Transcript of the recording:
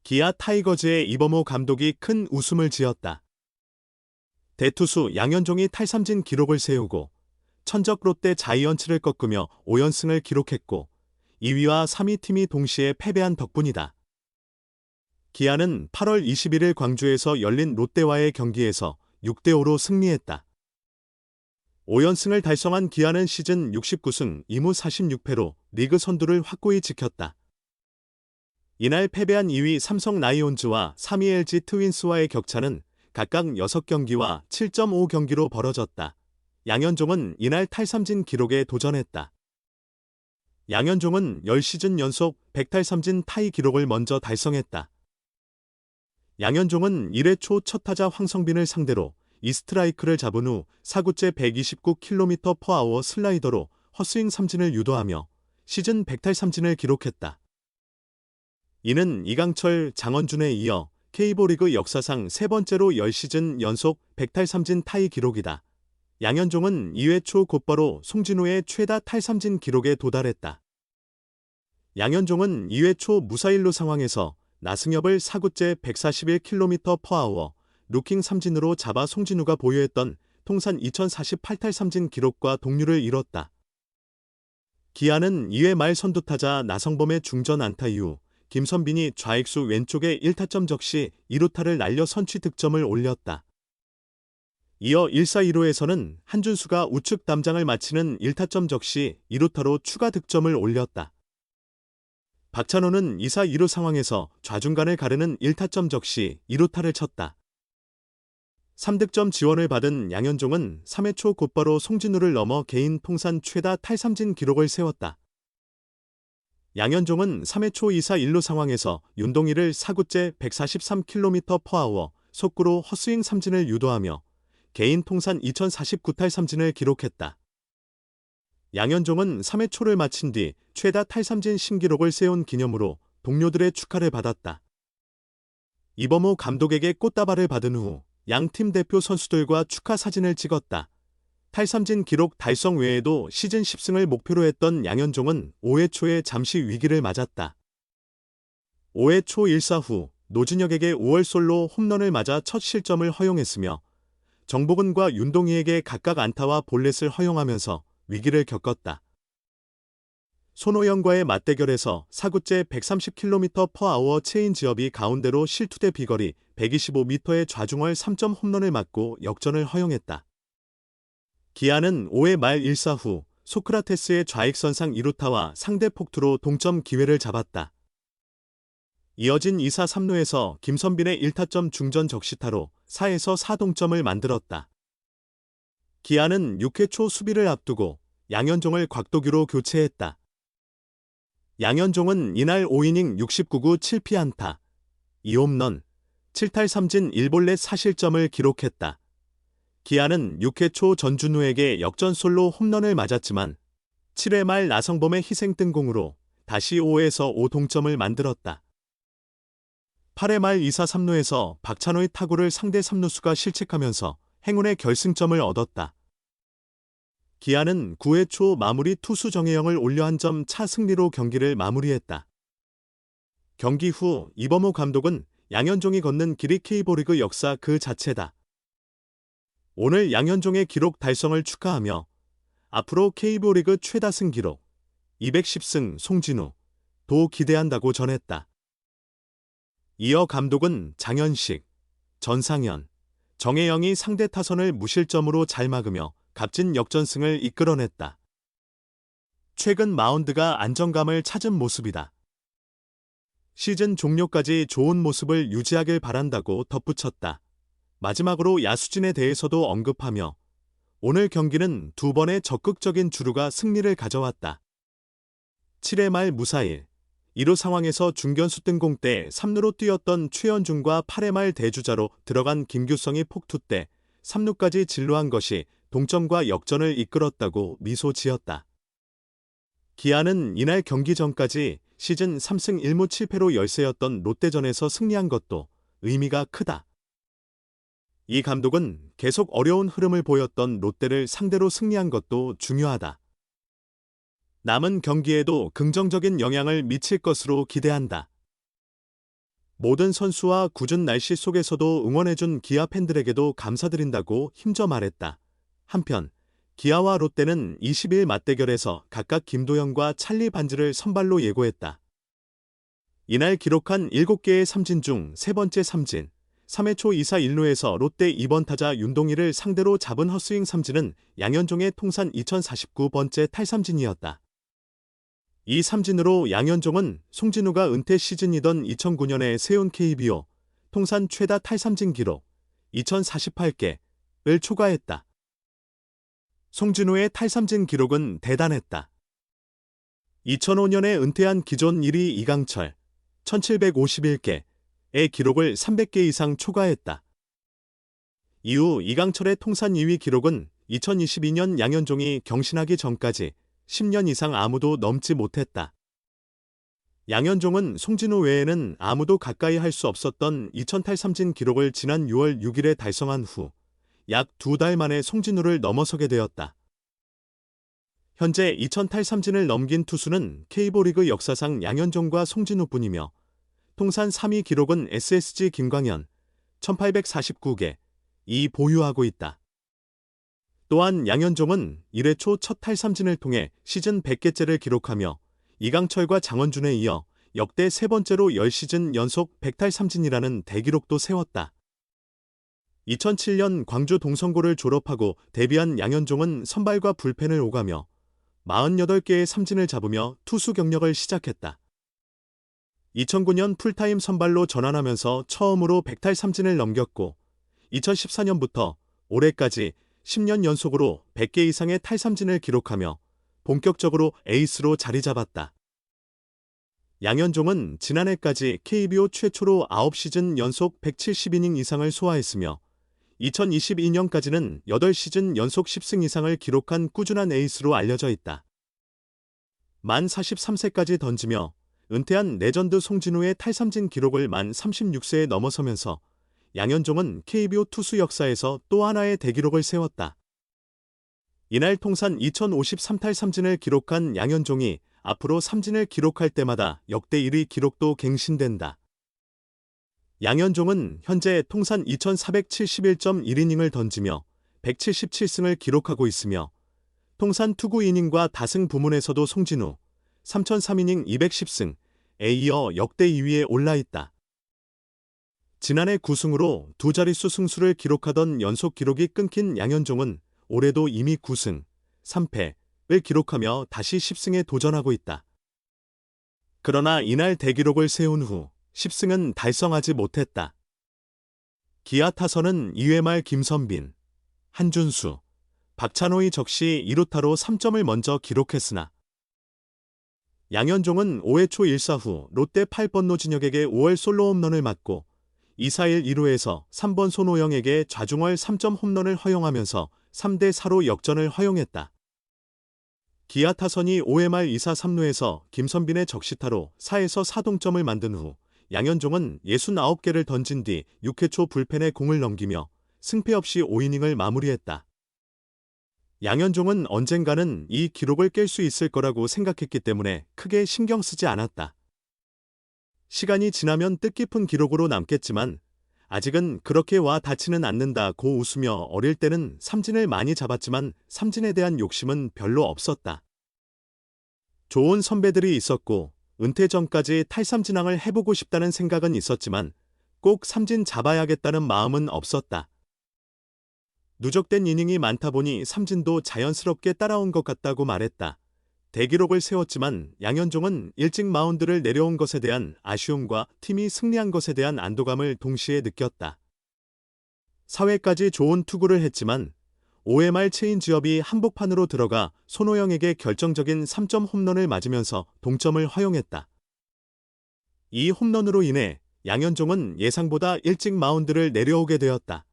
기아 타이거즈의 이범호 감독이 큰 웃음을 지었다. 대투수 양현종이 탈삼진 기록을 세우고 천적 롯데 자이언츠를 꺾으며 5연승을 기록했고 2위와 3위 팀이 동시에 패배한 덕분이다. 기아는 8월 21일 광주에서 열린 롯데와의 경기에서 6대5로 승리했다. 5연승을 달성한 기아는 시즌 69승 2무 46패로 리그 선두를 확고히 지켰다. 이날 패배한 2위 삼성 라이온즈와 3위 LG 트윈스와의 격차는 각각 6경기와 7.5경기로 벌어졌다. 양현종은 이날 탈삼진 기록에 도전했다. 양현종은 10시즌 연속 100탈삼진 타이 기록을 먼저 달성했다. 양현종은 1회 초 첫 타자 황성빈을 상대로 2스트라이크를 잡은 후 4구째 129km/h 슬라이더로 헛스윙 삼진을 유도하며 시즌 100탈삼진을 기록했다. 이는 이강철, 장원준에 이어 K리그 역사상 세 번째로 10시즌 연속 100탈삼진 타이 기록이다. 양현종은 2회 초 곧바로 송진우의 최다 탈삼진 기록에 도달했다. 양현종은 2회 초 무사일루 상황에서 나승엽을 4구째 141km/h 루킹 삼진으로 잡아 송진우가 보유했던 통산 2048탈삼진 기록과 동률을 이뤘다. 기아는 2회 말 선두타자 나성범의 중전 안타 이후 김선빈이 좌익수 왼쪽에 1타점 적시 2루타를 날려 선취 득점을 올렸다. 이어 1사 2루에서는 한준수가 우측 담장을 마치는 1타점 적시 2루타로 추가 득점을 올렸다. 박찬호는 2사 2루 상황에서 좌중간을 가르는 1타점 적시 2루타를 쳤다. 3득점 지원을 받은 양현종은 3회 초 곧바로 송진우를 넘어 개인 통산 최다 탈삼진 기록을 세웠다. 양현종은 3회 초 2사 1루 상황에서 윤동희를 4구째 143km/h 속구로 헛스윙 삼진을 유도하며 개인 통산 2049탈삼진을 기록했다. 양현종은 3회 초를 마친 뒤 최다 탈삼진 신기록을 세운 기념으로 동료들의 축하를 받았다. 이범호 감독에게 꽃다발을 받은 후 양 팀 대표 선수들과 축하 사진을 찍었다. 탈삼진 기록 달성 외에도 시즌 10승을 목표로 했던 양현종은 5회 초에 잠시 위기를 맞았다. 5회 초 1사 후 노준혁에게 5월 솔로 홈런을 맞아 첫 실점을 허용했으며 정복은과 윤동희에게 각각 안타와 볼넷을 허용하면서 위기를 겪었다. 손호영과의 맞대결에서 4구째 130km/h 체인지업이 가운데로 실투대 비거리 125m의 좌중월 3점 홈런을 맞고 역전을 허용했다. 기아는 5회 말 1사 후 소크라테스의 좌익선상 2루타와 상대 폭투로 동점 기회를 잡았다. 이어진 2사 3루에서 김선빈의 1타점 중전 적시타로 4에서 4동점을 만들었다. 기아는 6회 초 수비를 앞두고 양현종을 곽도규로 교체했다. 양현종은 이날 5이닝 69구 7피안타, 2홈런, 7탈삼진 1볼넷 4실점을 기록했다. 기아는 6회 초 전준우에게 역전 솔로 홈런을 맞았지만 7회 말 나성범의 희생 뜬공으로 다시 5에서 5 동점을 만들었다. 8회 말 2사 3루에서 박찬호의 타구를 상대 3루수가 실책하면서 행운의 결승점을 얻었다. 기아는 9회 초 마무리 투수 정혜영을 올려 한 점 차 승리로 경기를 마무리했다. 경기 후 이범호 감독은 양현종이 걷는 길이 K리그 역사 그 자체다. 오늘 양현종의 기록 달성을 축하하며 앞으로 K리그 최다 승 기록 210승 송진우 도 기대한다고 전했다. 이어 감독은 장현식, 전상현, 정혜영이 상대 타선을 무실점으로 잘 막으며 값진 역전승을 이끌어냈다. 최근 마운드가 안정감을 찾은 모습이다. 시즌 종료까지 좋은 모습을 유지하길 바란다고 덧붙였다. 마지막으로 야수진에 대해서도 언급하며 오늘 경기는 두 번의 적극적인 주루가 승리를 가져왔다. 7회 말 무사일 2루 상황에서 중견수 뜬공 때 3루로 뛰었던 최현중과 8회 말 대주자로 들어간 김규성이 폭투 때 3루까지 진루한 것이 동점과 역전을 이끌었다고 미소 지었다. 기아는 이날 경기 전까지 시즌 3승 1무 7패로 열세였던 롯데전에서 승리한 것도 의미가 크다. 이 감독은 계속 어려운 흐름을 보였던 롯데를 상대로 승리한 것도 중요하다. 남은 경기에도 긍정적인 영향을 미칠 것으로 기대한다. 모든 선수와 궂은 날씨 속에서도 응원해준 기아 팬들에게도 감사드린다고 힘줘 말했다. 한편 기아와 롯데는 20일 맞대결에서 각각 김도영과 찰리 반지를 선발로 예고했다. 이날 기록한 7개의 삼진 중 세 번째 삼진, 3회 초 2사 1루에서 롯데 2번 타자 윤동희를 상대로 잡은 헛스윙 삼진은 양현종의 통산 2049번째 탈삼진이었다. 이 삼진으로 양현종은 송진우가 은퇴 시즌이던 2009년에 세운 KBO 통산 최다 탈삼진 기록 2048개를 초과했다. 송진우의 탈삼진 기록은 대단했다. 2005년에 은퇴한 기존 1위 이강철 1751개의 기록을 300개 이상 초과했다. 이후 이강철의 통산 2위 기록은 2022년 양현종이 경신하기 전까지 10년 이상 아무도 넘지 못했다. 양현종은 송진우 외에는 아무도 가까이 할 수 없었던 2000탈삼진 기록을 지난 6월 6일에 달성한 후 약 2달 만에 송진우를 넘어서게 되었다. 현재 2000탈삼진을 넘긴 투수는 K리그 역사상 양현종과 송진우뿐이며 통산 3위 기록은 SSG 김광현 1849개이 보유하고 있다. 또한 양현종은 1회 초 첫 탈삼진을 통해 시즌 100개째를 기록하며 이강철과 장원준에 이어 역대 세 번째로 10시즌 연속 100탈삼진이라는 대기록도 세웠다. 2007년 광주 동성고를 졸업하고 데뷔한 양현종은 선발과 불펜을 오가며 48개의 삼진을 잡으며 투수 경력을 시작했다. 2009년 풀타임 선발로 전환하면서 처음으로 100탈삼진을 넘겼고 2014년부터 올해까지 10년 연속으로 100개 이상의 탈삼진을 기록하며 본격적으로 에이스로 자리 잡았다. 양현종은 지난해까지 KBO 최초로 9시즌 연속 170이닝 이상을 소화했으며 2022년까지는 8시즌 연속 10승 이상을 기록한 꾸준한 에이스로 알려져 있다. 만 43세까지 던지며 은퇴한 레전드 송진우의 탈삼진 기록을 만 36세에 넘어서면서 양현종은 KBO 투수 역사에서 또 하나의 대기록을 세웠다. 이날 통산 2053탈삼진을 기록한 양현종이 앞으로 삼진을 기록할 때마다 역대 1위 기록도 갱신된다. 양현종은 현재 통산 2471.1이닝을 던지며 177승을 기록하고 있으며 통산 투구 이닝과 다승 부문에서도 송진우 3003이닝 210승에 이어 역대 2위에 올라있다. 지난해 9승으로 두 자릿수 승수를 기록하던 연속 기록이 끊긴 양현종은 올해도 이미 9승 3패를 기록하며 다시 10승에 도전하고 있다. 그러나 이날 대기록을 세운 후 10승은 달성하지 못했다. 기아 타선은 2회 말 김선빈, 한준수, 박찬호의 적시 2루타로 3점을 먼저 기록했으나 양현종은 5회 초 1사 후 롯데 8번 노진혁에게 5월 솔로 홈런을 맞고 2사1 2루에서 3번 손호영에게 좌중월 3점 홈런을 허용하면서 3대4로 역전을 허용했다. 기아 타선이 5회 말 2사 3루에서 김선빈의 적시타로 4에서 4동점을 만든 후 양현종은 69개를 던진 뒤 6회 초 불펜에 공을 넘기며 승패 없이 5이닝을 마무리했다. 양현종은 언젠가는 이 기록을 깰 수 있을 거라고 생각했기 때문에 크게 신경 쓰지 않았다. 시간이 지나면 뜻깊은 기록으로 남겠지만 아직은 그렇게 와 닿지는 않는다고 웃으며 어릴 때는 삼진을 많이 잡았지만 삼진에 대한 욕심은 별로 없었다. 좋은 선배들이 있었고 은퇴 전까지 탈삼진왕을 해보고 싶다는 생각은 있었지만 꼭 삼진 잡아야겠다는 마음은 없었다. 누적된 이닝이 많다 보니 삼진도 자연스럽게 따라온 것 같다고 말했다. 대기록을 세웠지만 양현종은 일찍 마운드를 내려온 것에 대한 아쉬움과 팀이 승리한 것에 대한 안도감을 동시에 느꼈다. 4회까지 좋은 투구를 했지만 5회 말 체인지업이 한복판으로 들어가 손호영에게 결정적인 3점 홈런을 맞으면서 동점을 허용했다. 이 홈런으로 인해 양현종은 예상보다 일찍 마운드를 내려오게 되었다.